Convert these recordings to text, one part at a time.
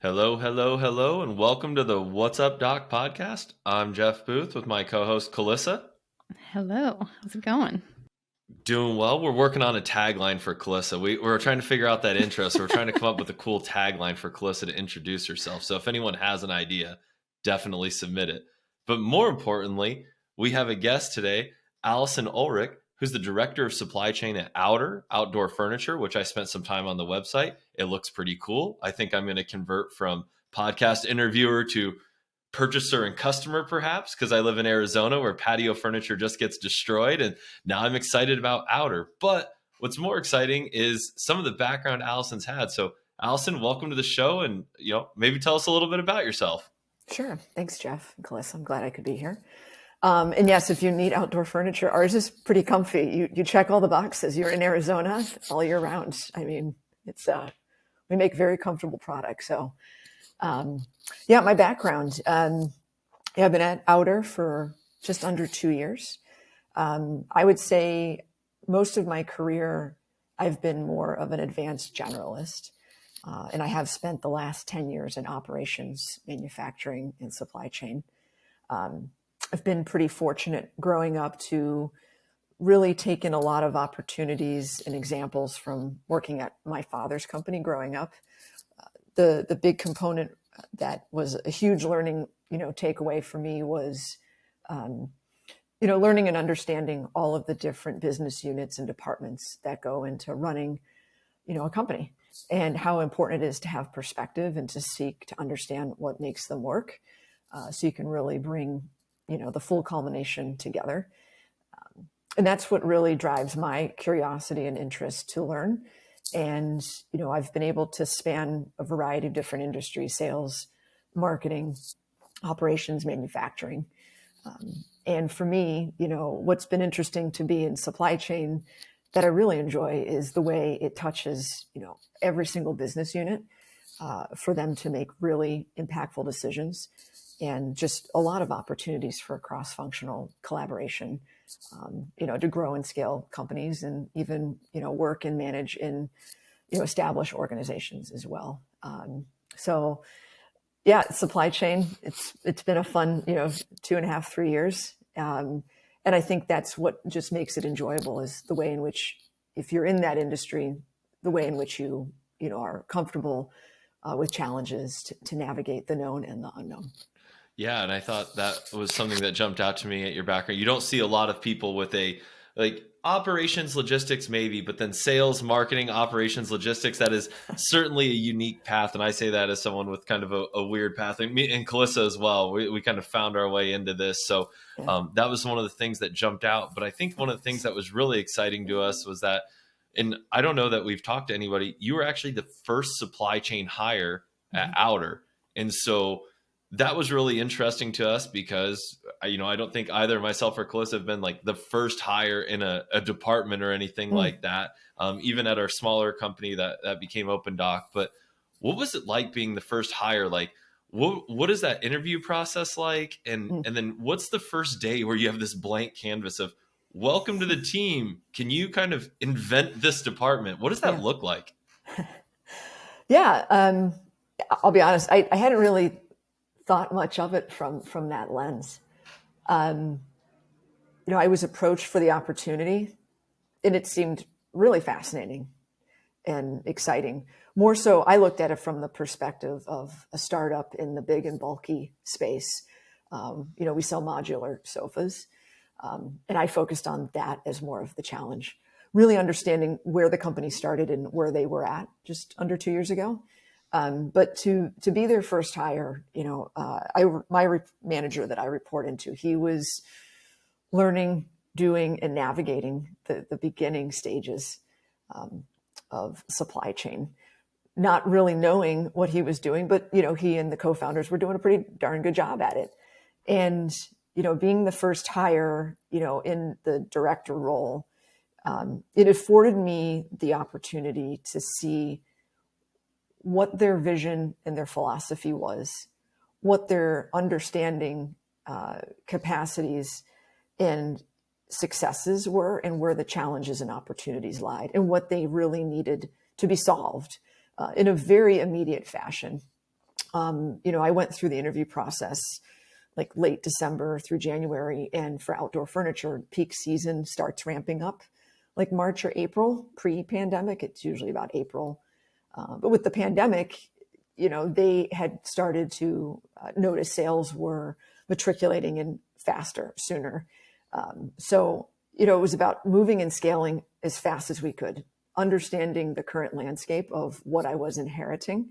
Hello, hello, hello, and welcome to the What's Up Doc podcast. I'm Jeff Booth with my co-host Calissa. Hello, how's it going? Doing well. We're working on a tagline for Calissa. We're trying to figure out that intro, so we're trying to come up with a cool tagline for Calissa to introduce herself. So if anyone has an idea, definitely submit it. But more importantly, we have a guest today, Allison Ulrich, who's the director of supply chain at Outer Outdoor Furniture, which I spent some time on the website. It looks pretty cool. I think I'm going to convert from podcast interviewer to purchaser and customer, perhaps, because I live in Arizona where patio furniture just gets destroyed. And now I'm excited about Outer. But what's more exciting is some of the background Allison's had. So, Allison, welcome to the show, and maybe tell us a little bit about yourself. Sure. Thanks, Jeff and Calissa. I'm glad I could be here. And yes, if you need outdoor furniture, ours is pretty comfy. You check all the boxes. You're in Arizona all year round. I mean, it's we make very comfortable products. So, my background. I've been at Outer for just under 2 years. I would say most of my career, I've been more of an advanced generalist. And I have spent the last 10 years in operations, manufacturing, and supply chain. I've been pretty fortunate growing up to really take in a lot of opportunities and examples from working at my father's company growing up. The big component that was a huge learning, takeaway for me was, learning and understanding all of the different business units and departments that go into running, a company, and how important it is to have perspective and to seek to understand what makes them work, so you can really bring, the full culmination together. And that's what really drives my curiosity and interest to learn. And, I've been able to span a variety of different industries: sales, marketing, operations, manufacturing. And for me, what's been interesting to be in supply chain that I really enjoy is the way it touches, every single business unit, for them to make really impactful decisions, and just a lot of opportunities for cross-functional collaboration, to grow and scale companies, and even, work and manage in, established organizations as well. So yeah, supply chain, it's been a fun, 2.5, 3 years. And I think that's what just makes it enjoyable, is the way in which, if you're in that industry, the way in which you are comfortable with challenges to navigate the known and the unknown. Yeah, and I thought that was something that jumped out to me at your background. You don't see a lot of people with a operations logistics maybe, but then sales, marketing, operations, logistics, that is certainly a unique path. And I say that as someone with kind of a weird path. And me and Calissa as well, we kind of found our way into this. So that was one of the things that jumped out. But I think one of the things that was really exciting to us was that, and I don't know that we've talked to anybody, you were actually the first supply chain hire at Outer. And so that was really interesting to us because, I don't think either myself or Calissa have been like the first hire in a department or anything like that, even at our smaller company that became Opendock. But what was it like being the first hire? Like, what is that interview process like? And then what's the first day where you have this blank canvas of, welcome to the team. Can you kind of invent this department? What does that look like? Yeah. I'll be honest, I hadn't really thought much of it from that lens. I was approached for the opportunity, and it seemed really fascinating and exciting. More so, I looked at it from the perspective of a startup in the big and bulky space. We sell modular sofas, and I focused on that as more of the challenge, really understanding where the company started and where they were at just under 2 years ago. But to be their first hire, my manager that I report into, he was learning, doing, and navigating the beginning stages of supply chain, not really knowing what he was doing, but he and the co-founders were doing a pretty darn good job at it. And being the first hire, in the director role, it afforded me the opportunity to see what their vision and their philosophy was, what their understanding, capacities and successes were, and where the challenges and opportunities lied, and what they really needed to be solved in a very immediate fashion. I went through the interview process like late December through January. And for outdoor furniture, peak season starts ramping up like March or April. Pre-pandemic, it's usually about April. But with the pandemic, they had started to notice sales were matriculating in faster, sooner. So, it was about moving and scaling as fast as we could, understanding the current landscape of what I was inheriting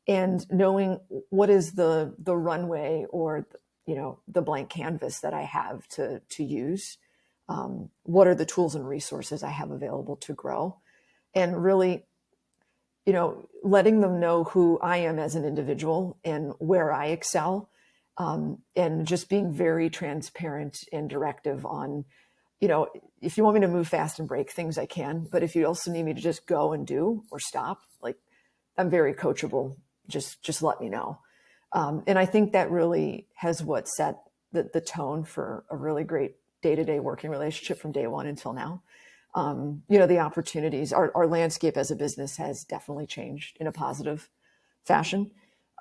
and knowing what is the runway or, the blank canvas that I have to use. What are the tools and resources I have available to grow, and really, letting them know who I am as an individual and where I excel, and just being very transparent and directive on, if you want me to move fast and break things, I can. But if you also need me to just go and do or stop, like, I'm very coachable. Just let me know. And I think that really has what set the tone for a really great day-to-day working relationship from day one until now. The opportunities, our landscape as a business has definitely changed in a positive fashion.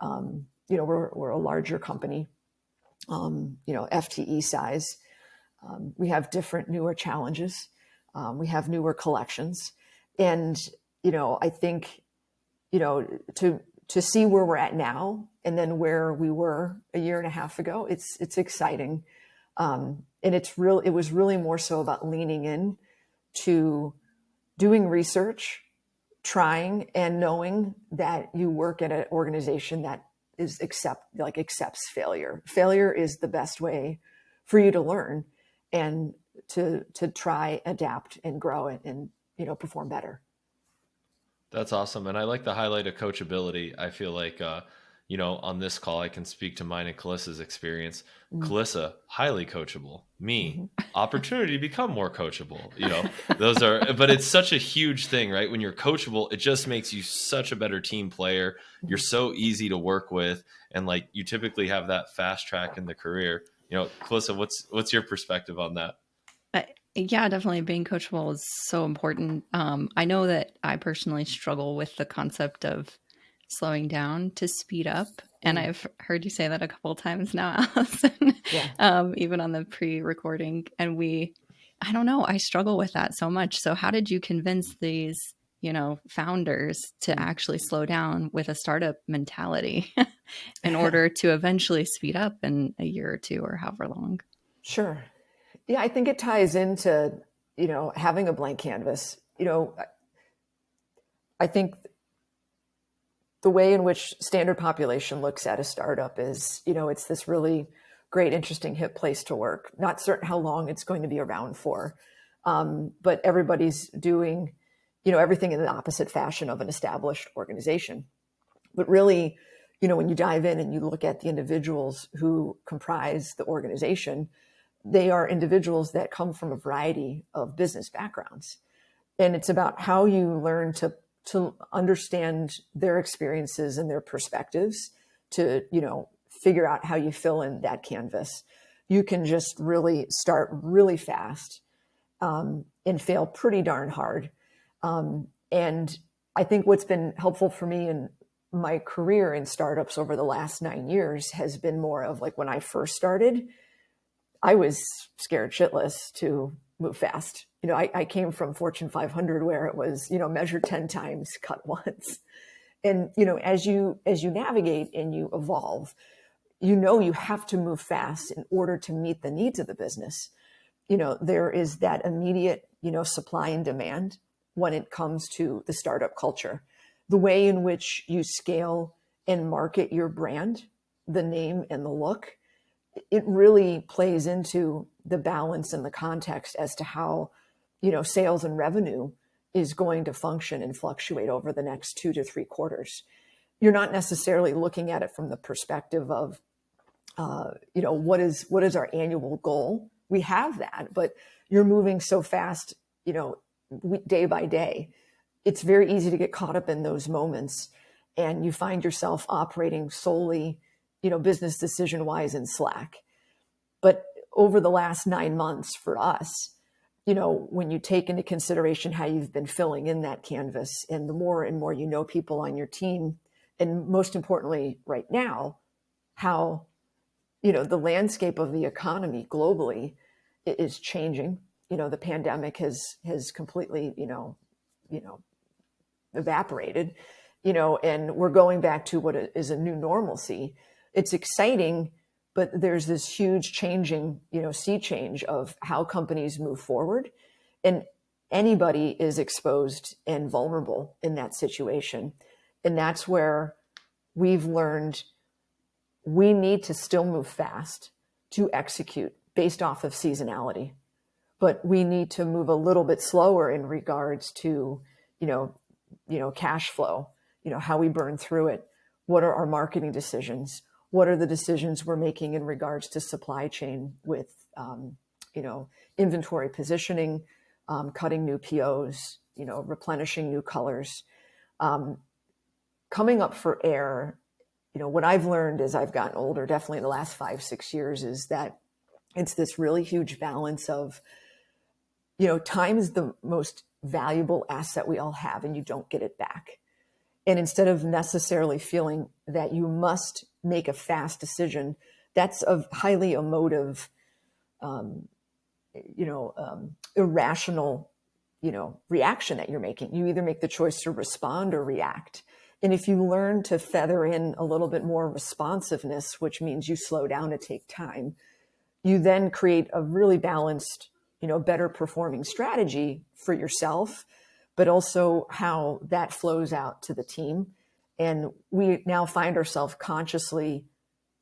We're a larger company, FTE size. We have different, newer challenges. We have newer collections. And, I think, to see where we're at now and then where we were a year and a half ago, it's exciting. And it was really more so about leaning in to doing research, trying, and knowing that you work at an organization that accepts failure. Failure is the best way for you to learn and to try, adapt, and grow and perform better. That's awesome. And I like the highlight of coachability. I feel like, on this call, I can speak to mine and Kalissa's experience. Kalissa, highly coachable. Me, opportunity to become more coachable. But it's such a huge thing, right? When you're coachable, it just makes you such a better team player. You're so easy to work with. And like, you typically have that fast track in the career. Kalissa, what's your perspective on that? Yeah, definitely. Being coachable is so important. I know that I personally struggle with the concept of slowing down to speed up. And I've heard you say that a couple of times now, Allison, even on the pre-recording. And I don't know, I struggle with that so much. So how did you convince these, founders to actually slow down with a startup mentality in order to eventually speed up in a year or two or however long? Sure. Yeah, I think it ties into, having a blank canvas. I think the way in which standard population looks at a startup is, it's this really great, interesting, hip place to work. Not certain how long it's going to be around for, but everybody's doing, everything in the opposite fashion of an established organization. But really, when you dive in and you look at the individuals who comprise the organization, they are individuals that come from a variety of business backgrounds. And it's about how you learn to understand their experiences and their perspectives to, figure out how you fill in that canvas. You can just really start really fast and fail pretty darn hard. And I think what's been helpful for me in my career in startups over the last 9 years has been more of like when I first started, I was scared shitless to move fast. I came from Fortune 500 where it was, measure 10 times, cut once. And, as you navigate and you evolve, you have to move fast in order to meet the needs of the business. There is that immediate, supply and demand when it comes to the startup culture. The way in which you scale and market your brand, the name and the look, it really plays into the balance and the context as to how, sales and revenue is going to function and fluctuate over the next 2 to 3 quarters. You're not necessarily looking at it from the perspective of, what is our annual goal? We have that, but you're moving so fast, day by day. It's very easy to get caught up in those moments, and you find yourself operating solely business decision wise in Slack. But over the last 9 months for us, when you take into consideration how you've been filling in that canvas and the more and more people on your team And most importantly, right now, how, the landscape of the economy globally is changing. The pandemic has completely, evaporated, and we're going back to what is a new normalcy. It's exciting, but there's this huge changing, sea change of how companies move forward. And anybody is exposed and vulnerable in that situation. And that's where we've learned we need to still move fast to execute based off of seasonality. But we need to move a little bit slower in regards to, cash flow, how we burn through it. What are our marketing decisions? What are the decisions we're making in regards to supply chain with, inventory positioning, cutting new POs, replenishing new colors, coming up for air. What I've learned as I've gotten older, definitely in the last 5-6 years, is that it's this really huge balance of, time is the most valuable asset we all have, and you don't get it back. And instead of necessarily feeling that you must make a fast decision, that's a highly emotive, irrational, reaction that you're making. You either make the choice to respond or react. And if you learn to feather in a little bit more responsiveness, which means you slow down to take time, you then create a really balanced, better performing strategy for yourself, but also how that flows out to the team. And we now find ourselves consciously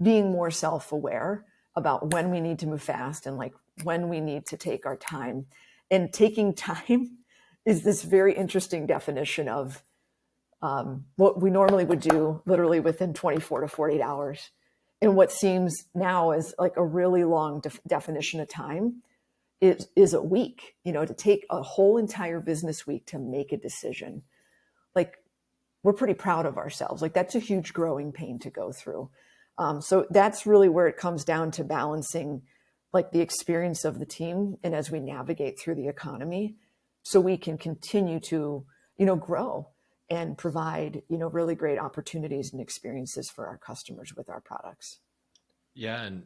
being more self-aware about when we need to move fast and like when we need to take our time. And taking time is this very interesting definition of what we normally would do literally within 24 to 48 hours. And what seems now as like a really long definition of time is a week, to take a whole entire business week to make a decision. Like, we're pretty proud of ourselves. Like, that's a huge growing pain to go through. So that's really where it comes down to balancing like the experience of the team and as we navigate through the economy, so we can continue to, grow and provide, really great opportunities and experiences for our customers with our products. Yeah. And,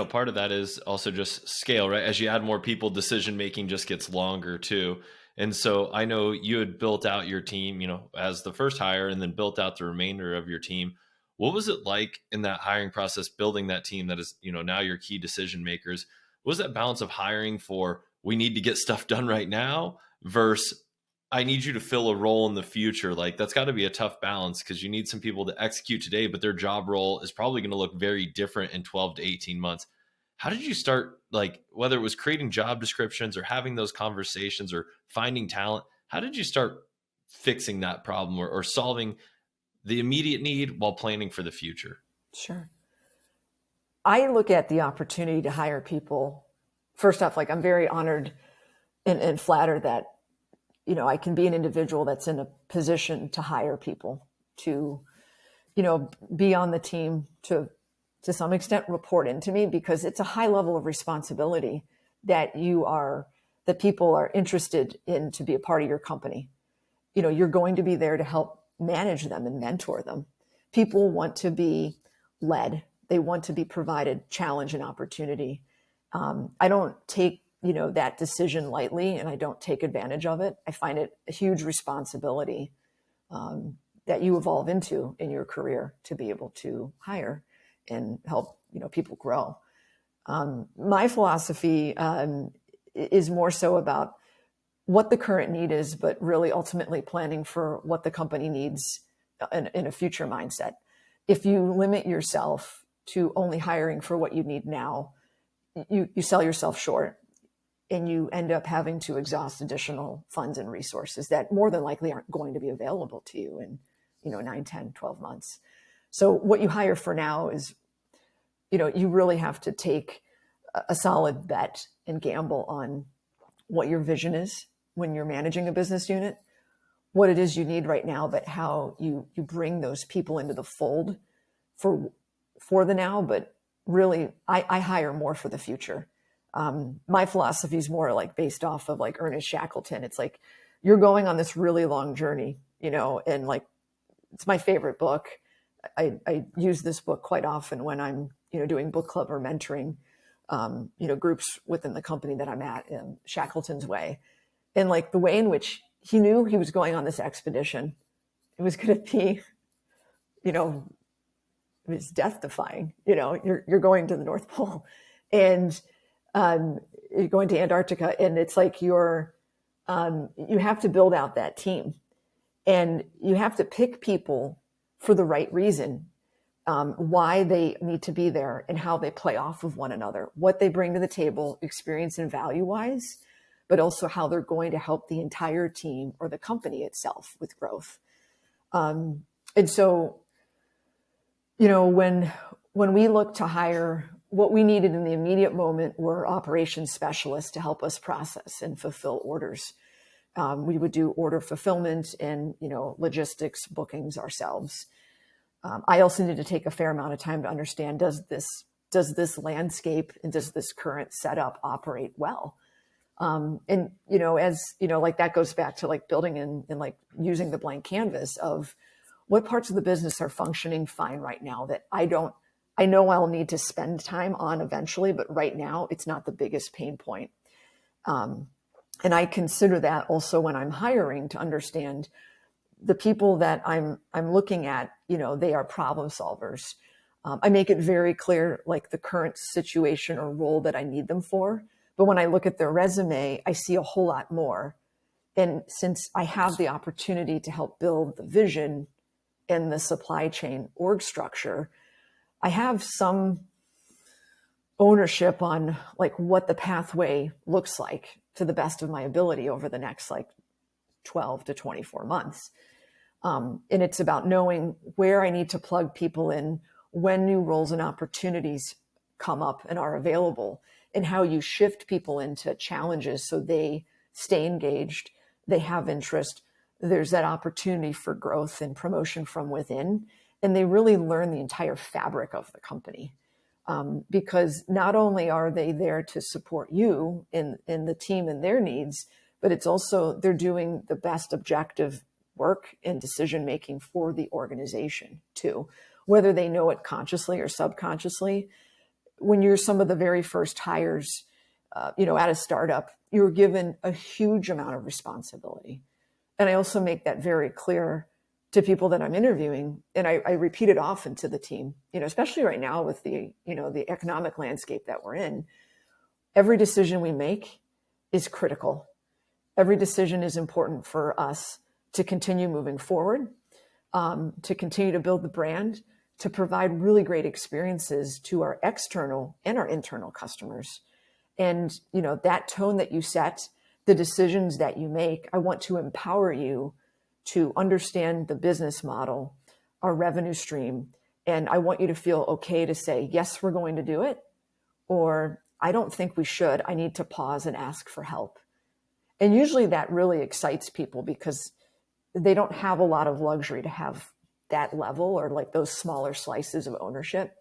part of that is also just scale, right? As you add more people, decision making just gets longer too. And so I know you had built out your team, as the first hire, and then built out the remainder of your team. What was it like in that hiring process, building that team that is, now your key decision makers? What was that balance of hiring for, we need to get stuff done right now, versus I need you to fill a role in the future? Like, that's got to be a tough balance, because you need some people to execute today, but their job role is probably going to look very different in 12 to 18 months. How did you start, like, whether it was creating job descriptions or having those conversations or finding talent, how did you start fixing that problem or solving the immediate need while planning for the future? Sure. I look at the opportunity to hire people. First off, like, I'm very honored and flattered that, I can be an individual that's in a position to hire people, to, be on the team, to some extent report into me, because it's a high level of responsibility that people are interested in to be a part of your company. You're going to be there to help manage them and mentor them. People want to be led. They want to be provided challenge and opportunity. I don't take, that decision lightly, and I don't take advantage of it. I find it a huge responsibility that you evolve into in your career to be able to hire and help, people grow. My philosophy is more so about what the current need is, but really ultimately planning for what the company needs in a future mindset. If you limit yourself to only hiring for what you need now, you sell yourself short, and you end up having to exhaust additional funds and resources that more than likely aren't going to be available to you in 9, 10, 12 months. So what you hire for now is, you really have to take a solid bet and gamble on what your vision is when you're managing a business unit, what it is you need right now, but how you bring those people into the fold for the now. But really, I hire more for the future. My philosophy is more like based off of like Ernest Shackleton. It's like, you're going on this really long journey, and like it's my favorite book. I use this book quite often when I'm, doing book club or mentoring, groups within the company that I'm at, in Shackleton's Way. And like the way in which he knew he was going on this expedition, it was going to be, you know, it was death defying. You're going to the North Pole, and you're going to Antarctica, and it's like you have to build out that team, and you have to pick people for the right reason, why they need to be there and how they play off of one another, what they bring to the table, experience and value wise, but also how they're going to help the entire team or the company itself with growth. And so, when we look to hire, what we needed in the immediate moment were operations specialists to help us process and fulfill orders. We would do order fulfillment and, logistics bookings ourselves. I also need to take a fair amount of time to understand, does this landscape and does this current setup operate well? And, like that goes back to like building and like using the blank canvas of what parts of the business are functioning fine right now that I know I'll need to spend time on eventually, but right now it's not the biggest pain point. And I consider that also when I'm hiring, to understand the people that I'm looking at, they are problem solvers. I make it very clear, like the current situation or role that I need them for. But when I look at their resume, I see a whole lot more. And since I have the opportunity to help build the vision and the supply chain org structure, I have some ownership on like what the pathway looks like to the best of my ability over the next like 12 to 24 months. And it's about knowing where I need to plug people in when new roles and opportunities come up and are available, and how you shift people into challenges so they stay engaged, they have interest, there's that opportunity for growth and promotion from within, and they really learn the entire fabric of the company. Because not only are they there to support you in the team and their needs, but it's also they're doing the best objective work and decision making for the organization too, whether they know it consciously or subconsciously. When you're some of the very first hires, at a startup, you're given a huge amount of responsibility. And I also make that very clear to people that I'm interviewing, and I repeat it often to the team, especially right now with the economic landscape that we're in. Every decision we make is critical. Every decision is important for us to continue moving forward, to continue to build the brand, to provide really great experiences to our external and our internal customers. And, that tone that you set, the decisions that you make, I want to empower you to understand the business model, our revenue stream. And I want you to feel okay to say, yes, we're going to do it, or I don't think we should. I need to pause and ask for help. And usually that really excites people because they don't have a lot of luxury to have that level or like those smaller slices of ownership.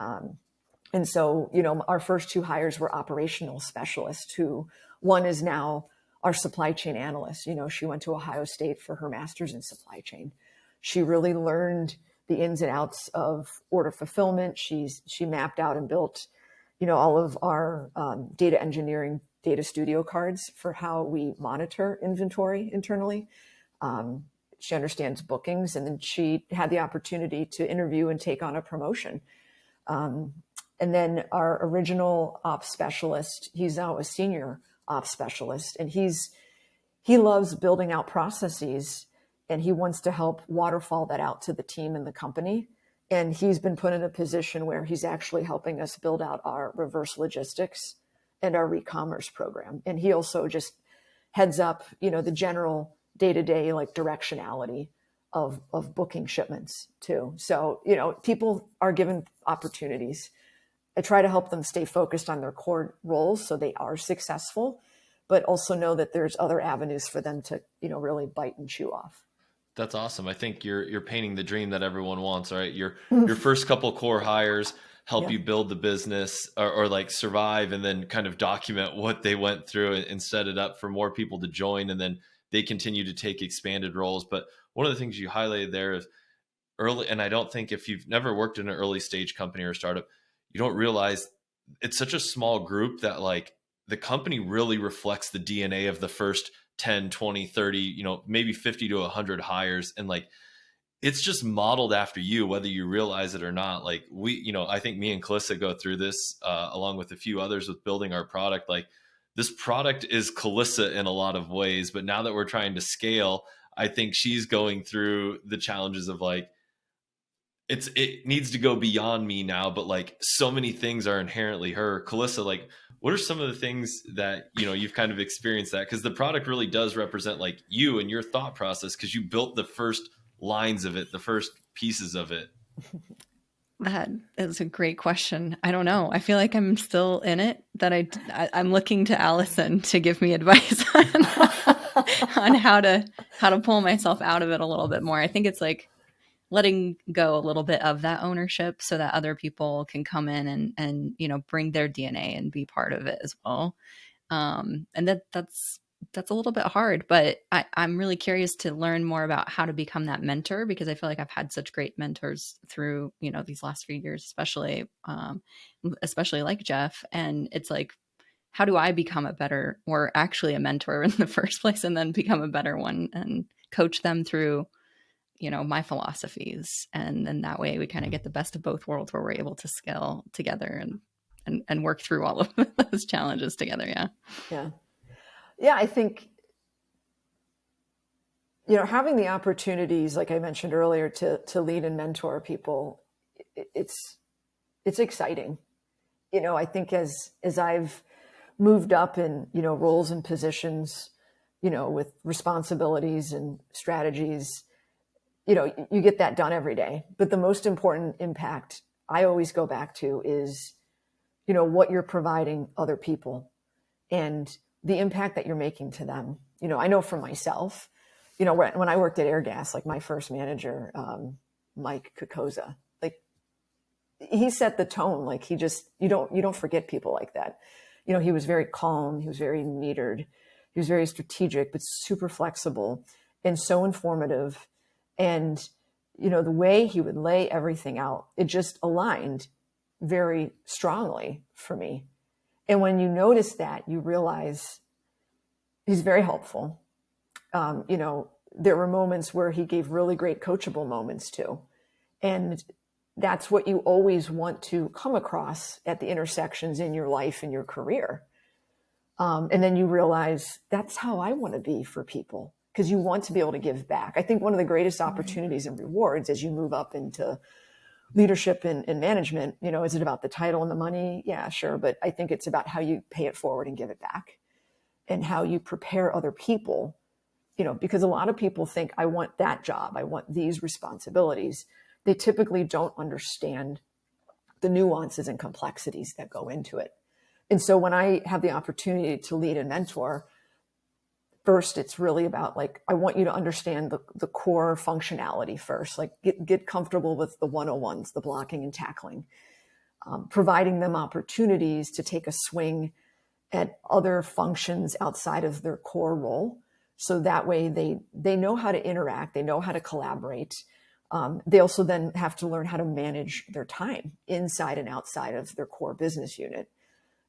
And so, our first two hires were operational specialists, who one is now our supply chain analyst. She went to Ohio State for her master's in supply chain. She really learned the ins and outs of order fulfillment. She mapped out and built, all of our data engineering data studio cards for how we monitor inventory internally. She understands bookings, and then she had the opportunity to interview and take on a promotion. And then our original ops specialist, he's now a senior ops specialist, and he loves building out processes, and he wants to help waterfall that out to the team and the company. And he's been put in a position where he's actually helping us build out our reverse logistics and our re-commerce program. And he also just heads up, the general day-to-day like directionality of booking shipments too. So, people are given opportunities. I try to help them stay focused on their core roles so they are successful, but also know that there's other avenues for them to, really bite and chew off. That's awesome. I think you're painting the dream that everyone wants, right? Your first couple core hires help you build the business or like survive, and then kind of document what they went through and set it up for more people to join. And then they continue to take expanded roles. But one of the things you highlighted there is early. And I don't think, if you've never worked in an early stage company or startup, you don't realize it's such a small group that like the company really reflects the DNA of the first 10, 20, 30, maybe 50 to 100 hires. And like, it's just modeled after you, whether you realize it or not. Like I think me and Calissa go through this along with a few others with building our product. Like, this product is Calissa in a lot of ways, but now that we're trying to scale, I think she's going through the challenges of like, it needs to go beyond me now, but like so many things are inherently her. Calissa, like, what are some of the things that, you've kind of experienced that? Because the product really does represent like you and your thought process, because you built the first lines of it, the first pieces of it. That is a great question. I don't know. I feel like I'm still in it, that I'm looking to Allison to give me advice on how to pull myself out of it a little bit more. I think it's like letting go a little bit of that ownership so that other people can come in and bring their DNA and be part of it as well. And that's a little bit hard, but I'm really curious to learn more about how to become that mentor, because I feel like I've had such great mentors through, these last few years, especially like Jeff. And it's like, how do I become a better, or actually a mentor in the first place, and then become a better one and coach them through, my philosophies. And then that way we kind of get the best of both worlds, where we're able to scale together and work through all of those challenges together. Yeah. Yeah. Yeah. I think, having the opportunities, like I mentioned earlier, to lead and mentor people, it's exciting. I think as I've moved up in, roles and positions, with responsibilities and strategies, you get that done every day. But the most important impact I always go back to is, what you're providing other people and the impact that you're making to them. I know for myself, when I worked at Airgas, like my first manager, Mike Kokoza, like he set the tone. Like you don't forget people like that. He was very calm. He was very metered. He was very strategic, but super flexible and so informative. And, the way he would lay everything out, it just aligned very strongly for me. And when you notice that, you realize he's very helpful. There were moments where he gave really great coachable moments too. And that's what you always want to come across at the intersections in your life and your career. And then you realize that's how I want to be for people, because you want to be able to give back. I think one of the greatest opportunities and rewards as you move up into leadership and management, is it about the title and the money? Yeah, sure. But I think it's about how you pay it forward and give it back, and how you prepare other people, because a lot of people think, I want that job, I want these responsibilities. They typically don't understand the nuances and complexities that go into it. And so when I have the opportunity to lead and mentor, first, it's really about like, I want you to understand the core functionality first, like get comfortable with the 101s, the blocking and tackling, providing them opportunities to take a swing at other functions outside of their core role. So that way they know how to interact, they know how to collaborate. They also then have to learn how to manage their time inside and outside of their core business unit.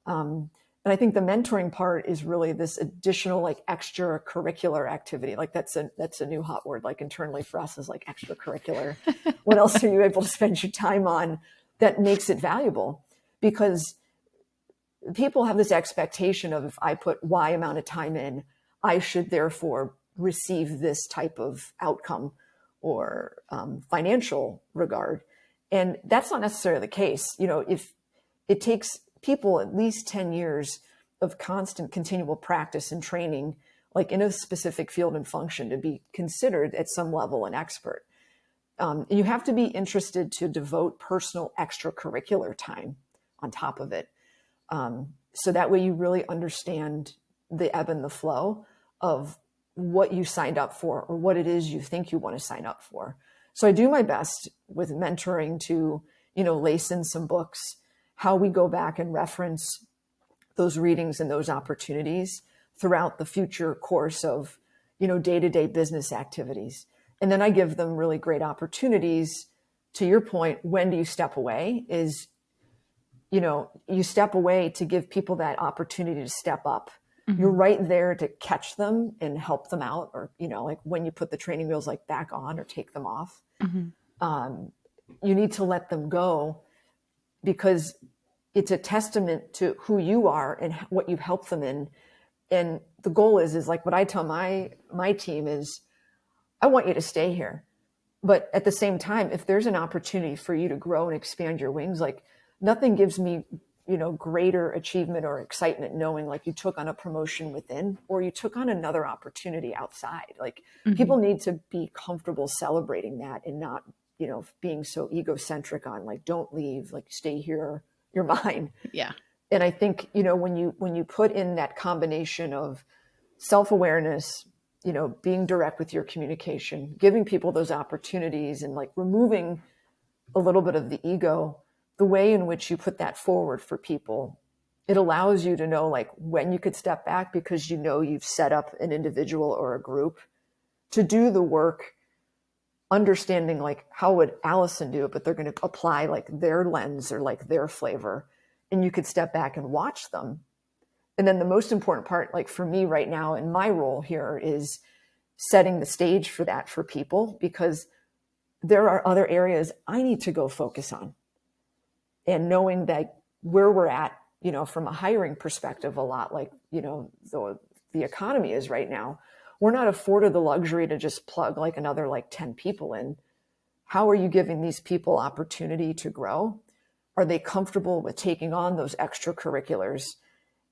And I think the mentoring part is really this additional, like extracurricular activity. Like that's a new hot word, like internally for us, is like extracurricular. What else are you able to spend your time on that makes it valuable? Because people have this expectation of, if I put Y amount of time in, I should therefore receive this type of outcome or financial regard. And that's not necessarily the case. If it takes people at least 10 years of constant continual practice and training, like in a specific field and function, to be considered at some level an expert. You have to be interested to devote personal extracurricular time on top of it. So that way you really understand the ebb and the flow of what you signed up for, or what it is you think you want to sign up for. So I do my best with mentoring to, lace in some books, how we go back and reference those readings and those opportunities throughout the future course of, day-to-day business activities. And then I give them really great opportunities. To your point, when do you step away? Is, you step away to give people that opportunity to step up. Mm-hmm. You're right there to catch them and help them out, or, like when you put the training wheels like back on or take them off. Mm-hmm. You need to let them go, because it's a testament to who you are and what you've helped them in. And the goal is like what I tell my team is, I want you to stay here. But at the same time, if there's an opportunity for you to grow and expand your wings, like nothing gives me, greater achievement or excitement knowing like you took on a promotion within, or you took on another opportunity outside. Like people need to be comfortable celebrating that, and not, being so egocentric on like, don't leave, like stay here, you're mine. Yeah. And I think, when you put in that combination of self-awareness, being direct with your communication, giving people those opportunities, and like removing a little bit of the ego, the way in which you put that forward for people, it allows you to know like when you could step back, because you've set up an individual or a group to do the work, understanding like how would Allison do it, but they're going to apply like their lens or like their flavor, and you could step back and watch them. And then the most important part, like for me right now in my role here, is setting the stage for that for people, because there are other areas I need to go focus on. And knowing that where we're at, from a hiring perspective, a lot like, the economy is right now, we're not afforded the luxury to just plug like another like 10 people in. How are you giving these people opportunity to grow? Are they comfortable with taking on those extracurriculars?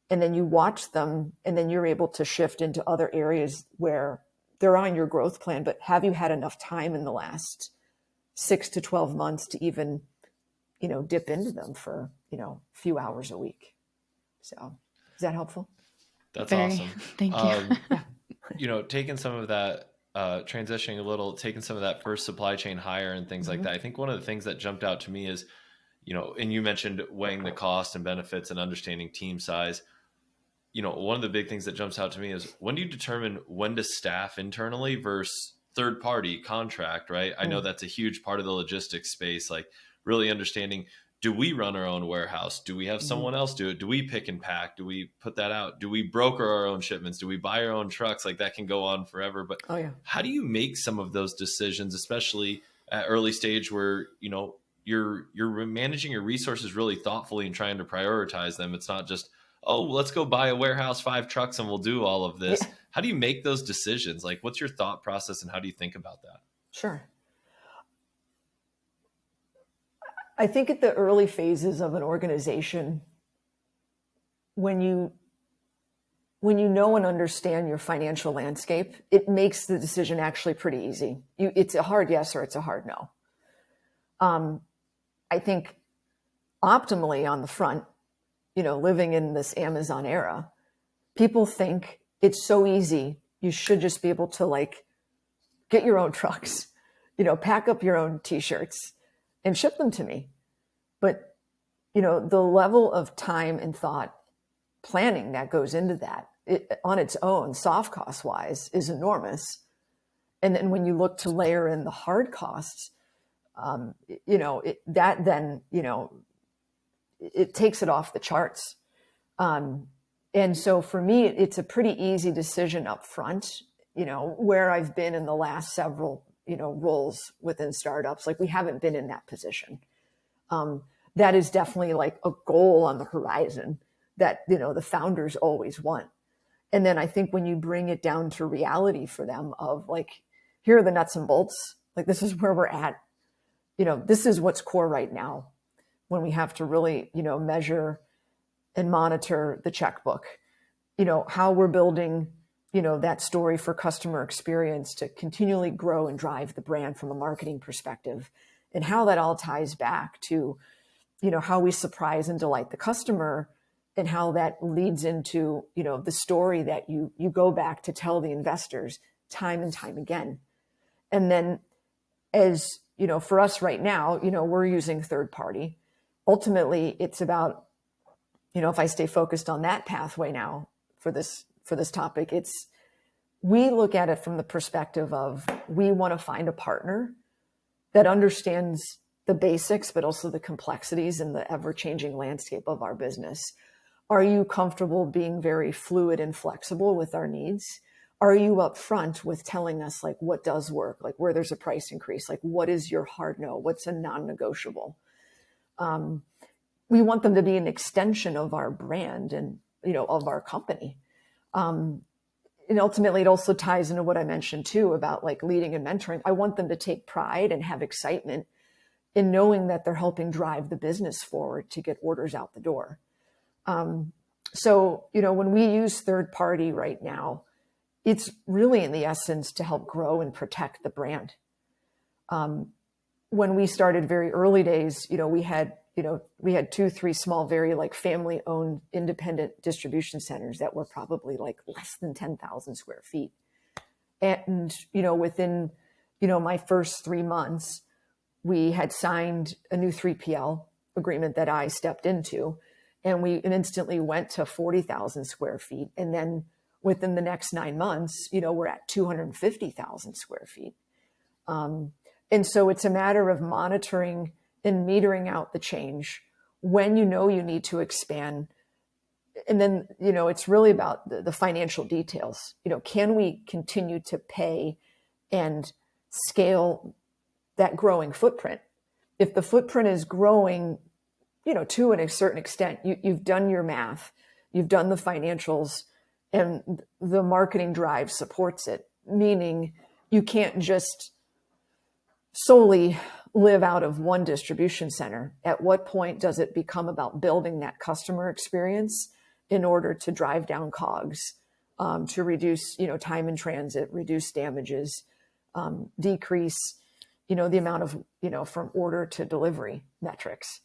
And then you watch them, and then you're able to shift into other areas where they're on your growth plan. But have you had enough time in the last 6 to 12 months to even, dip into them for, a few hours a week? So is that helpful? That's Very. awesome. Thank you. Taking some of that, transitioning a little, taking some of that first supply chain hire and things like that. I think one of the things that jumped out to me is, and you mentioned weighing the cost and benefits and understanding team size. One of the big things that jumps out to me is, when do you determine when to staff internally versus third party contract, right? I know that's a huge part of the logistics space, like really understanding, do we run our own warehouse? Do we have someone else do it? Do we pick and pack? Do we put that out? Do we broker our own shipments? Do we buy our own trucks? Like that can go on forever. But how do you make some of those decisions, especially at early stage where, you're managing your resources really thoughtfully and trying to prioritize them? It's not just, oh, let's go buy a warehouse, 5 trucks, and we'll do all of this. Yeah. How do you make those decisions? Like, what's your thought process, and how do you think about that? Sure. I think at the early phases of an organization, when you know and understand your financial landscape, it makes the decision actually pretty easy. It's a hard yes or it's a hard no. I think optimally on the front, living in this Amazon era, people think it's so easy. You should just be able to like get your own trucks, pack up your own t-shirts and ship them to me. But, the level of time and thought planning that goes into that on its own, soft cost wise, is enormous. And then when you look to layer in the hard costs, it takes it off the charts. And so for me, it's a pretty easy decision up front, where I've been in the last several, roles within startups. Like we haven't been in that position. That is definitely like a goal on the horizon that, the founders always want. And then I think when you bring it down to reality for them of like, here are the nuts and bolts, like this is where we're at, this is what's core right now, when we have to really, measure and monitor the checkbook, how we're building, that story for customer experience to continually grow and drive the brand from a marketing perspective, and how that all ties back to, how we surprise and delight the customer, and how that leads into, the story that you go back to tell the investors time and time again. And then as, for us right now, we're using third party. Ultimately, it's about, if I stay focused on that pathway now for this topic, it's, we look at it from the perspective of, we want to find a partner that understands the basics, but also the complexities and the ever-changing landscape of our business. Are you comfortable being very fluid and flexible with our needs? Are you upfront with telling us like what does work, like where there's a price increase, like what is your hard no, what's a non-negotiable? We want them to be an extension of our brand and, you know, of our company. And ultimately, it also ties into what I mentioned too about like leading and mentoring. I want them to take pride and have excitement in knowing that they're helping drive the business forward to get orders out the door. So, you know, when we use third party right now, it's really in the essence to help grow and protect the brand. When we started very early days, you know, we had 2-3 small, very like family owned independent distribution centers that were probably like less than 10,000 square feet. And, you know, within, you know, my first 3 months, we had signed a new 3PL agreement that I stepped into, and we instantly went to 40,000 square feet. And then within the next 9 months, you know, we're at 250,000 square feet. And so it's a matter of monitoring and metering out the change when you know you need to expand. And then, you know, it's really about the financial details. You know, can we continue to pay and scale that growing footprint? If the footprint is growing, you know, to a certain extent, you've done your math, you've done the financials, and the marketing drive supports it, meaning you can't just solely live out of one distribution center. At what point does it become about building that customer experience in order to drive down COGS, to reduce, you know, time in transit, reduce damages, decrease, you know, the amount of, you know, from order to delivery metrics.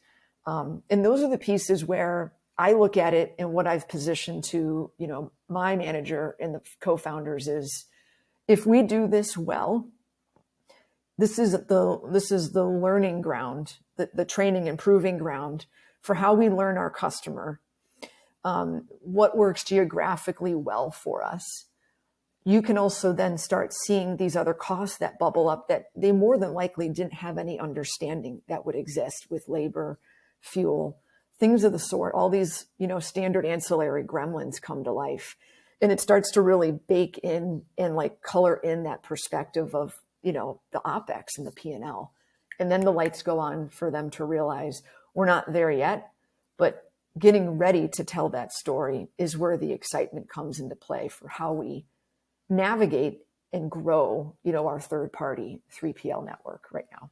And those are the pieces where I look at it, and what I've positioned to, you know, my manager and the co-founders is, if we do this well, this is the learning ground, the training and proving ground for how we learn our customer, what works geographically well for us. You can also then start seeing these other costs that bubble up that they more than likely didn't have any understanding that would exist with labor, fuel, things of the sort. All these, you know, standard ancillary gremlins come to life, and it starts to really bake in and like color in that perspective of, you know, the OpEx and the P&L. And then the lights go on for them to realize we're not there yet, but getting ready to tell that story is where the excitement comes into play for how we navigate and grow, you know, our third party 3PL network right now.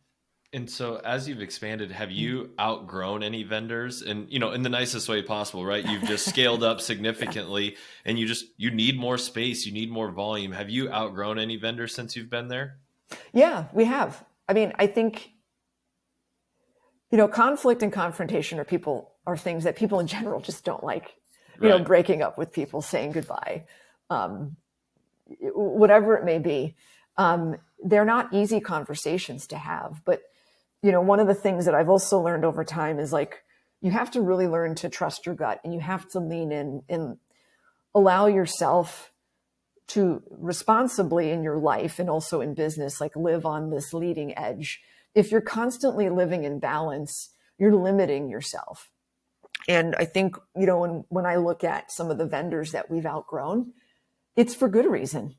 And so as you've expanded, have you outgrown any vendors? And, you know, in the nicest way possible, right? You've just scaled up significantly, and you need more space, you need more volume. Have you outgrown any vendors since you've been there? Yeah, we have. I mean, I think, you know, conflict and confrontation are things that people in general just don't like. You know, breaking up with people, saying goodbye, whatever it may be. They're not easy conversations to have. But, you know, one of the things that I've also learned over time is like, you have to really learn to trust your gut, and you have to lean in and allow yourself to responsibly in your life and also in business, like live on this leading edge. If you're constantly living in balance, you're limiting yourself. And I think, you know, when I look at some of the vendors that we've outgrown, it's for good reason.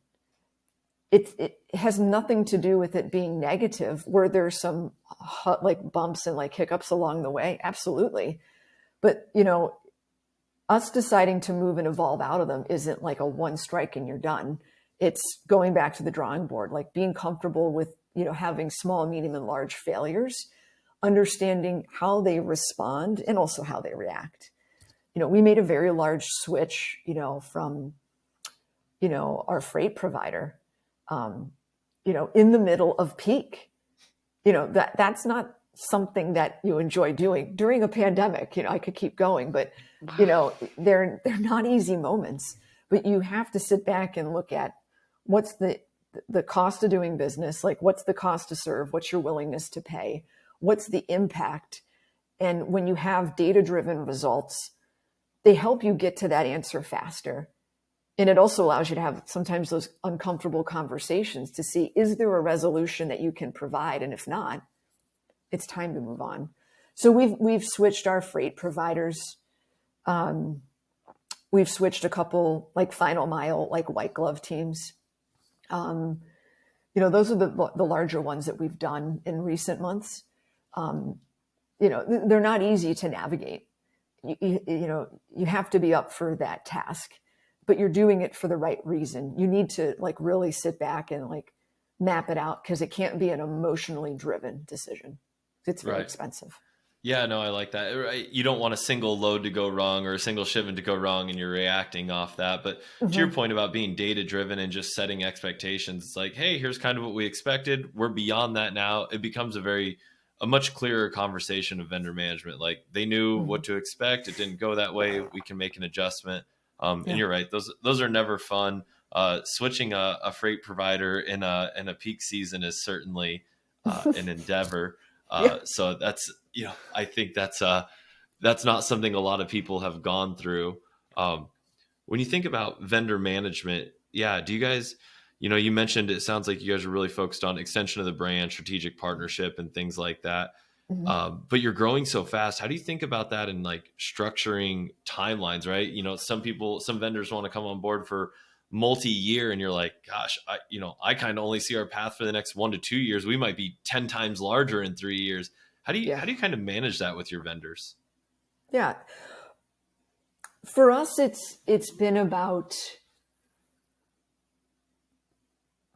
It has nothing to do with it being negative, where there's some like bumps and like hiccups along the way. Absolutely. But, you know, us deciding to move and evolve out of them isn't like a one strike and you're done. It's going back to the drawing board, like being comfortable with, you know, having small, medium, and large failures, understanding how they respond and also how they react. You know, we made a very large switch, you know, from, you know, our freight provider, you know, in the middle of peak. You know, that's not something that you enjoy doing during a pandemic. You know, I could keep going, but, you know, they're not easy moments. But you have to sit back and look at what's the cost of doing business, like what's the cost to serve, what's your willingness to pay, what's the impact. And when you have data-driven results, they help you get to that answer faster. And it also allows you to have sometimes those uncomfortable conversations to see, is there a resolution that you can provide? And if not, it's time to move on. So we've switched our freight providers. We've switched a couple like final mile, like white glove teams. Those are the larger ones that we've done in recent months. They're not easy to navigate. You have to be up for that task, but you're doing it for the right reason. You need to like really sit back and like map it out, because it can't be an emotionally driven decision. It's very expensive. Yeah, no, I like that. Right? You don't want a single load to go wrong or a single shipment to go wrong and you're reacting off that. But to your point about being data driven and just setting expectations, it's like, hey, here's kind of what we expected. We're beyond that now. It becomes a much clearer conversation of vendor management. Like they knew what to expect. It didn't go that way. We can make an adjustment. And you're right. Those are never fun. Switching a freight provider in a peak season is certainly an endeavor. So that's, I think that's not something a lot of people have gone through. When you think about vendor management, do you guys, you mentioned, it sounds like you guys are really focused on extension of the brand, strategic partnership and things like that. But you're growing so fast. How do you think about that and like structuring timelines, right? Some vendors want to come on board for multi-year and you're like, gosh, I kind of only see our path for the next 1 to 2 years. We might be 10 times larger in 3 years. How do you kind of manage that with your vendors? Yeah. For us, it's been about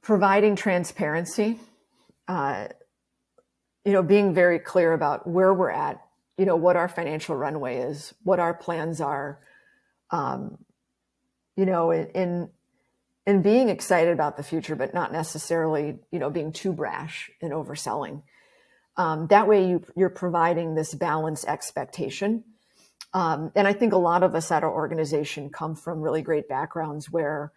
providing transparency, being very clear about where we're at, what our financial runway is, what our plans are, and being excited about the future, but not necessarily, being too brash and overselling. That way you're providing this balanced expectation. And I think a lot of us at our organization come from really great backgrounds where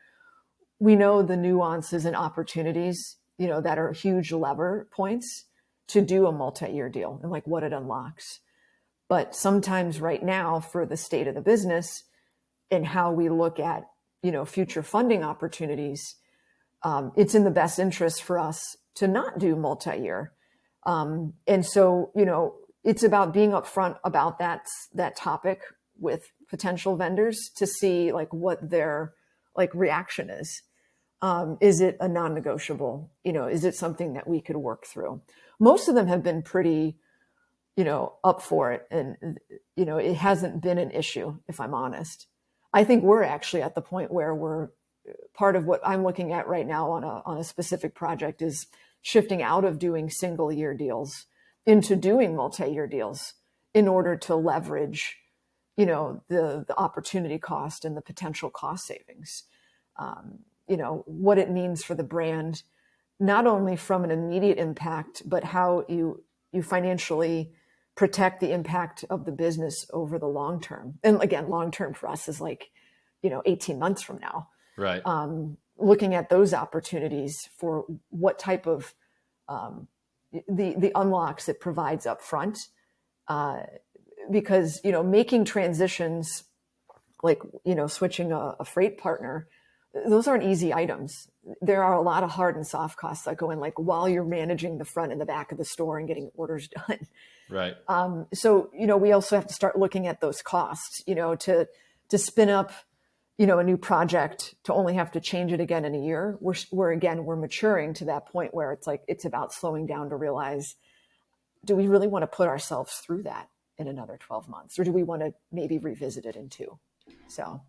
we know the nuances and opportunities, that are huge lever points to do a multi-year deal and like what it unlocks. But sometimes right now, for the state of the business and how we look at, future funding opportunities, it's in the best interest for us to not do multi-year. And so, it's about being upfront about that topic with potential vendors to see like what their like reaction is. Is it a non-negotiable? Is it something that we could work through? Most of them have been pretty, up for it. And, it hasn't been an issue, if I'm honest. I think we're actually at the point where we're part of what I'm looking at right now on a specific project is shifting out of doing single year deals into doing multi-year deals in order to leverage, the opportunity cost and the potential cost savings. What it means for the brand, not only from an immediate impact, but how you financially protect the impact of the business over the long term. And again, long term for us is like, 18 months from now. Right. Looking at those opportunities for what type of the unlocks it provides up front. Because, making transitions like, switching a freight partner, those aren't easy items. There are a lot of hard and soft costs that go in, like while you're managing the front and the back of the store and getting orders done. Right. So, we also have to start looking at those costs, to spin up, a new project, to only have to change it again in a year. We're maturing to that point where it's like, it's about slowing down to realize, do we really want to put ourselves through that in another 12 months? Or do we want to maybe revisit it in 2? So.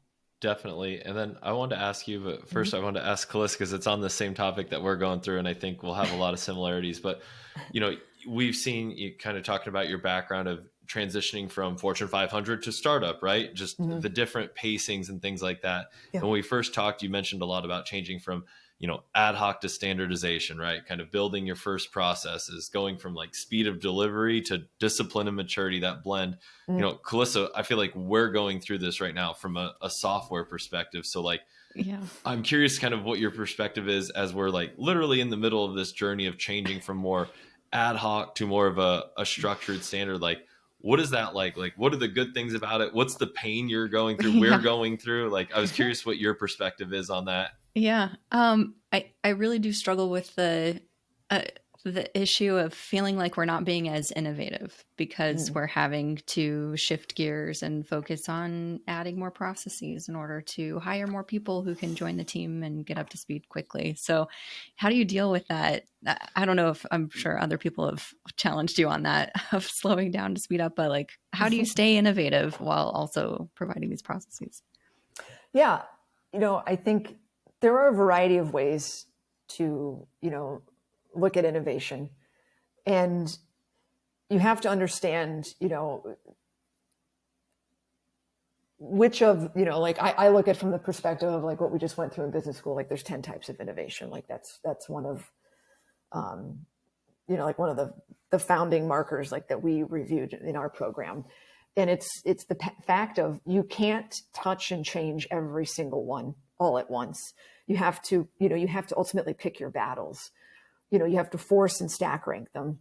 Definitely. And then I wanted to ask you, but first I wanted to ask Calissa, because it's on the same topic that we're going through, and I think we'll have a lot of similarities. But, we've seen you kind of talking about your background of transitioning from Fortune 500 to startup, right? Just the different pacings and things like that. Yeah. When we first talked, you mentioned a lot about changing from, ad hoc to standardization, right? Kind of building your first processes, going from like speed of delivery to discipline and maturity, that blend. Calissa, I feel like we're going through this right now from a software perspective. So like, I'm curious kind of what your perspective is as we're like literally in the middle of this journey of changing from more ad hoc to more of a structured standard. Like, what is that like? Like, what are the good things about it? What's the pain you're going through? We're Yeah. going through? Like, I was curious what your perspective is on that. Yeah. I really do struggle with uh, the issue of feeling like we're not being as innovative because we're having to shift gears and focus on adding more processes in order to hire more people who can join the team and get up to speed quickly. So, how do you deal with that? I don't know if I'm sure other people have challenged you on that of slowing down to speed up, but like, how do you stay innovative while also providing these processes? Yeah, I think there are a variety of ways to, look at innovation. And you have to understand, which of, like I look at from the perspective of like what we just went through in business school, like there's 10 types of innovation. Like that's one of, like one of the founding markers like that we reviewed in our program. And it's the fact of you can't touch and change every single one all at once. You have to ultimately pick your battles. You have to force and stack rank them.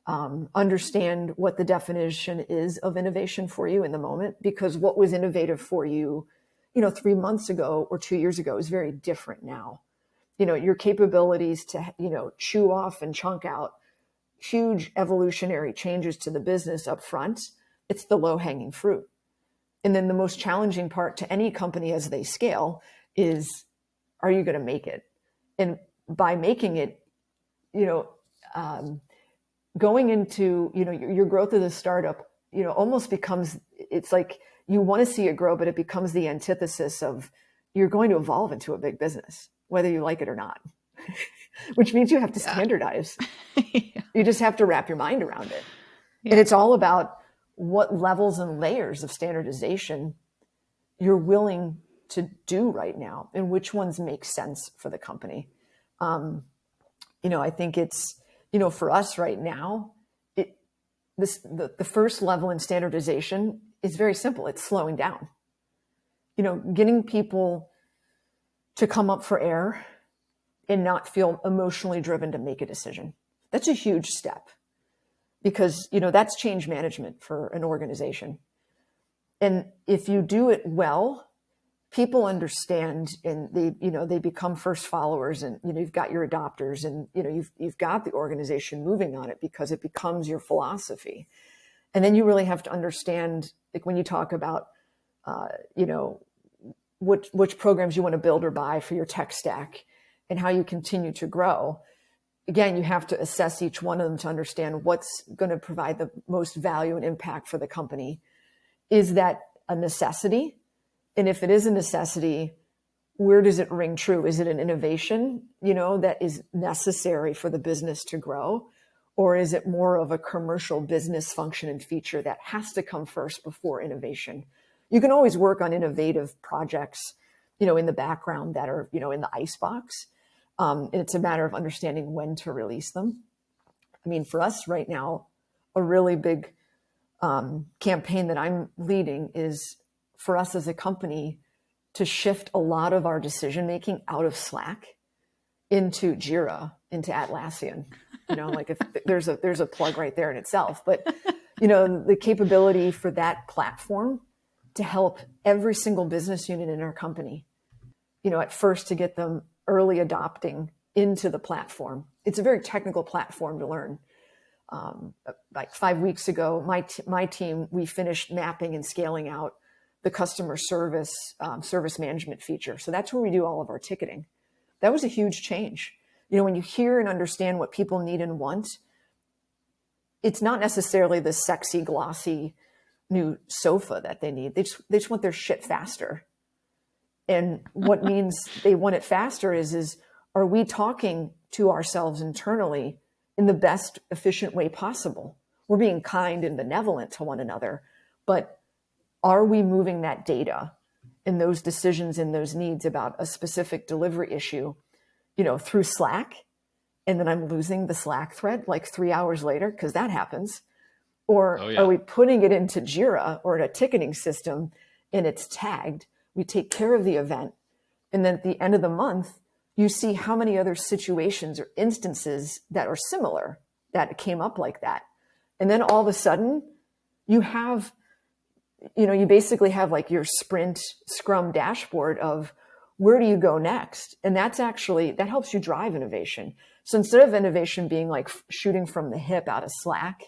Understand what the definition is of innovation for you in the moment, because what was innovative for you, 3 months ago or 2 years ago is very different now. Your capabilities to, chew off and chunk out huge evolutionary changes to the business up front, it's the low hanging fruit. And then the most challenging part to any company as they scale is, are you going to make it? And by making it, going into, your growth as a startup, almost becomes, it's like you want to see it grow, but it becomes the antithesis of you're going to evolve into a big business, whether you like it or not, which means you have to standardize. Yeah. You just have to wrap your mind around it. Yeah. And it's all about what levels and layers of standardization you're willing to do right now and which ones make sense for the company. I think it's, for us right now, the first level in standardization is very simple. It's slowing down, getting people to come up for air and not feel emotionally driven to make a decision. That's a huge step because, that's change management for an organization. And if you do it well, people understand and they become first followers, and, you've got your adopters, and, you've got the organization moving on it because it becomes your philosophy. And then you really have to understand, like when you talk about, which programs you want to build or buy for your tech stack and how you continue to grow. Again, you have to assess each one of them to understand what's going to provide the most value and impact for the company. Is that a necessity? And if it is a necessity, where does it ring true? Is it an innovation, that is necessary for the business to grow? Or is it more of a commercial business function and feature that has to come first before innovation? You can always work on innovative projects, in the background that are, in the icebox. And it's a matter of understanding when to release them. I mean, for us right now, a really big campaign that I'm leading is for us as a company to shift a lot of our decision-making out of Slack into Jira, into Atlassian. Like if there's a plug right there in itself, but the capability for that platform to help every single business unit in our company, at first to get them early adopting into the platform. It's a very technical platform to learn. Like 5 weeks ago, my team, we finished mapping and scaling out the customer service management feature. So that's where we do all of our ticketing. That was a huge change. When you hear and understand what people need and want, it's not necessarily the sexy, glossy new sofa that they need. They just want their shit faster. And what means they want it faster is are we talking to ourselves internally in the best efficient way possible? We're being kind and benevolent to one another, but are we moving that data and those decisions and those needs about a specific delivery issue, through Slack? And then I'm losing the Slack thread like 3 hours later, because that happens. Or Are we putting it into Jira or in a ticketing system and it's tagged? We take care of the event. And then at the end of the month, you see how many other situations or instances that are similar that came up like that. And then all of a sudden, you have, you basically have like your sprint scrum dashboard of where do you go next? And that helps you drive innovation. So instead of innovation being like shooting from the hip out of Slack,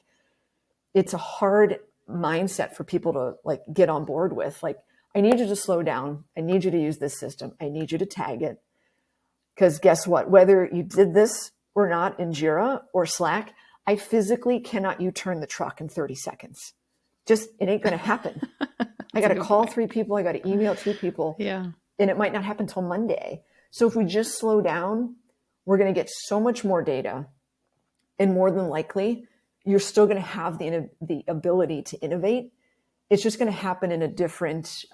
it's a hard mindset for people to like get on board with. Like, I need you to slow down. I need you to use this system. I need you to tag it. Because guess what? Whether you did this or not in Jira or Slack, I physically cannot U-turn the truck in 30 seconds. It ain't going to happen. I got to call 3 people. I got to email 2 people. Yeah. And it might not happen till Monday. So if we just slow down, we're going to get so much more data. And more than likely, you're still going to have the ability to innovate. It's just going to happen in a different,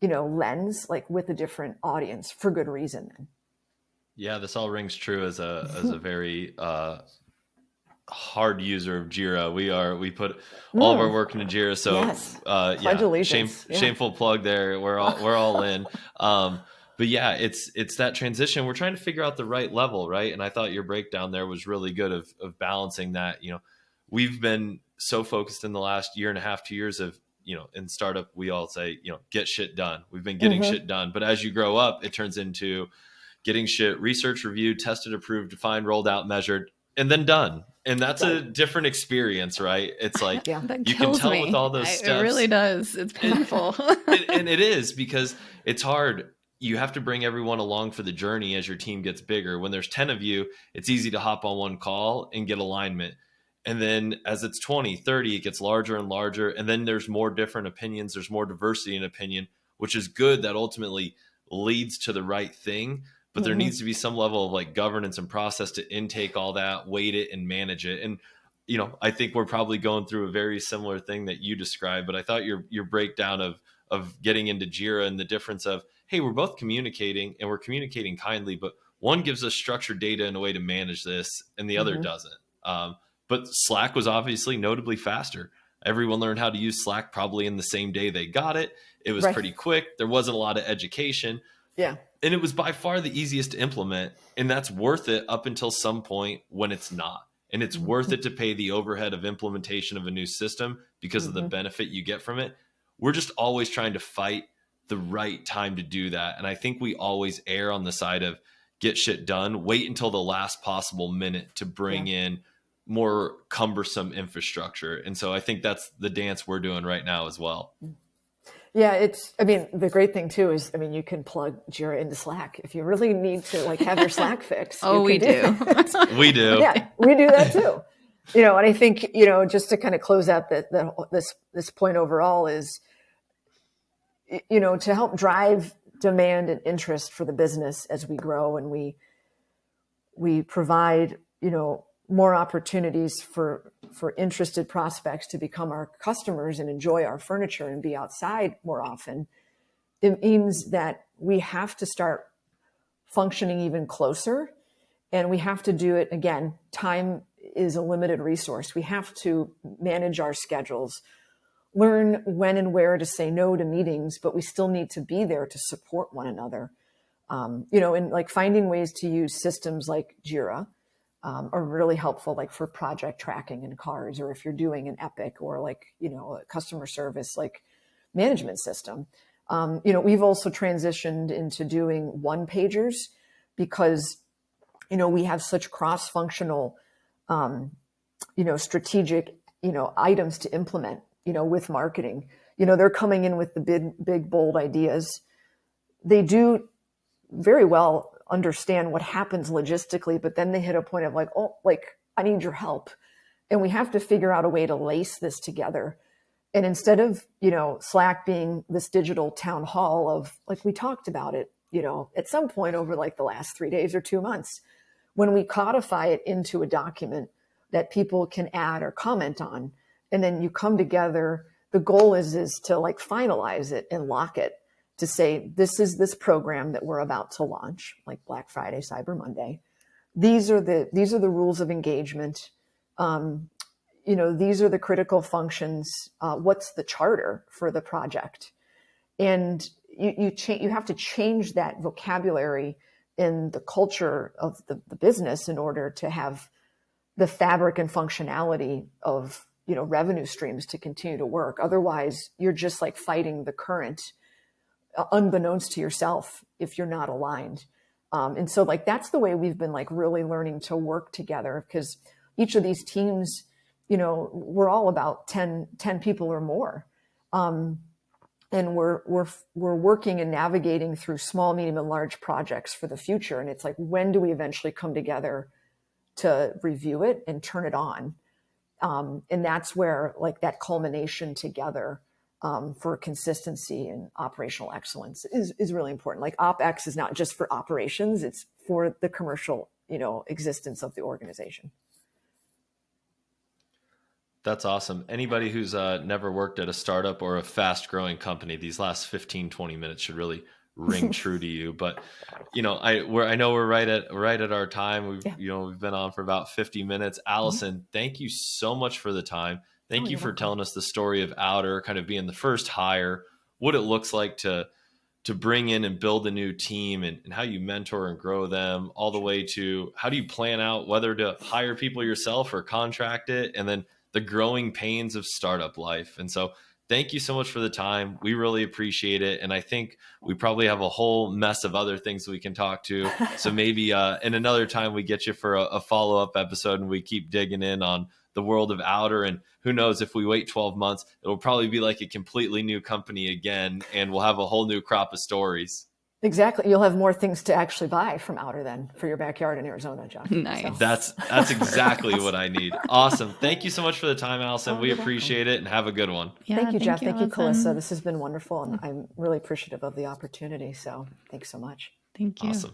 lens, like with a different audience for good reason. Then. Yeah, this all rings true as a very hard user of Jira. We put all of our work into Jira. So yes. Shameful plug there. We're all in. But yeah, it's that transition. We're trying to figure out the right level, right? And I thought your breakdown there was really good of balancing that. We've been so focused in the last year and a half, 2 years of, in startup, we all say, get shit done. We've been getting shit done. But as you grow up, it turns into getting shit research, reviewed, tested, approved, defined, rolled out, measured, and then done. And that's a different experience, right? It's like, you can tell with all those steps. It really does. It's painful. and it is, because it's hard. You have to bring everyone along for the journey as your team gets bigger. When there's 10 of you, it's easy to hop on one call and get alignment. And then as it's 20, 30, it gets larger and larger. And then there's more different opinions. There's more diversity in opinion, which is good. That ultimately leads to the right thing. But there needs to be some level of like governance and process to intake all that, weight it, and manage it. And, I think we're probably going through a very similar thing that you described. But I thought your breakdown of getting into Jira and the difference of, hey, we're both communicating and we're communicating kindly, but one gives us structured data and a way to manage this and the other doesn't. But Slack was obviously notably faster. Everyone learned how to use Slack probably in the same day they got it. It was pretty quick. There wasn't a lot of education. Yeah. And it was by far the easiest to implement. And that's worth it up until some point when it's not. And it's worth it to pay the overhead of implementation of a new system because of the benefit you get from it. We're just always trying to fight the right time to do that. And I think we always err on the side of get shit done, wait until the last possible minute to bring in more cumbersome infrastructure. And so I think that's the dance we're doing right now as well. Yeah, the great thing too is, you can plug Jira into Slack. If you really need to like have your Slack fix. We do. We do. Yeah, we do that too. And I think, just to kind of close out this point overall is, to help drive demand and interest for the business as we grow and we provide, more opportunities for interested prospects to become our customers and enjoy our furniture and be outside more often. It means that we have to start functioning even closer, and we have to do it again. Time is a limited resource. We have to manage our schedules, learn when and where to say no to meetings, but we still need to be there to support one another. And like finding ways to use systems like Jira are really helpful, like for project tracking in cars, or if you're doing an Epic or like, a customer service, like management system. We've also transitioned into doing one pagers because, we have such cross-functional, strategic, items to implement, with marketing. They're coming in with the big, bold ideas. They do very well understand what happens logistically, but then they hit a point of like, I need your help. And we have to figure out a way to lace this together. And instead of, Slack being this digital town hall of like, we talked about it, at some point over like the last 3 days or 2 months, when we codify it into a document that people can add or comment on, and then you come together, the goal is to like finalize it and lock it, to say, this is this program that we're about to launch, like Black Friday, Cyber Monday. These are the rules of engagement. These are the critical functions. What's the charter for the project? And you have to change that vocabulary in the culture of the business in order to have the fabric and functionality of, revenue streams to continue to work. Otherwise, you're just like fighting the current, unbeknownst to yourself, if you're not aligned. And so like, that's the way we've been like really learning to work together, because each of these teams, we're all about 10 people or more. And we're working and navigating through small, medium, and large projects for the future. And it's like, when do we eventually come together to review it and turn it on? And that's where like that culmination together for consistency and operational excellence is really important. Like OpEx is not just for operations, it's for the commercial, existence of the organization. That's awesome. Anybody who's never worked at a startup or a fast growing company, these last 15, 20 minutes should really ring true to you. But, I know we're right at our time. We've been on for about 50 minutes. Allison, thank you so much for the time. Thank you for telling us the story of Outer, kind of being the first hire, what it looks like to bring in and build a new team, and how you mentor and grow them, all the way to how do you plan out whether to hire people yourself or contract it, and then the growing pains of startup life. And so thank you so much for the time. We really appreciate it. And I think we probably have a whole mess of other things we can talk to. So maybe in another time we get you for a follow-up episode and we keep digging in on the world of Outer. And who knows, if we wait 12 months, it'll probably be like a completely new company again, and we'll have a whole new crop of stories. Exactly. You'll have more things to actually buy from Outer then for your backyard in Arizona, John. Nice. So. That's exactly what I need. Awesome. Thank you so much for the time, Allison. We appreciate it, and have a good one. Yeah, thank you, Jeff. Thank you, Allison. Calissa. This has been wonderful, and I'm really appreciative of the opportunity. So thanks so much. Thank you. Awesome.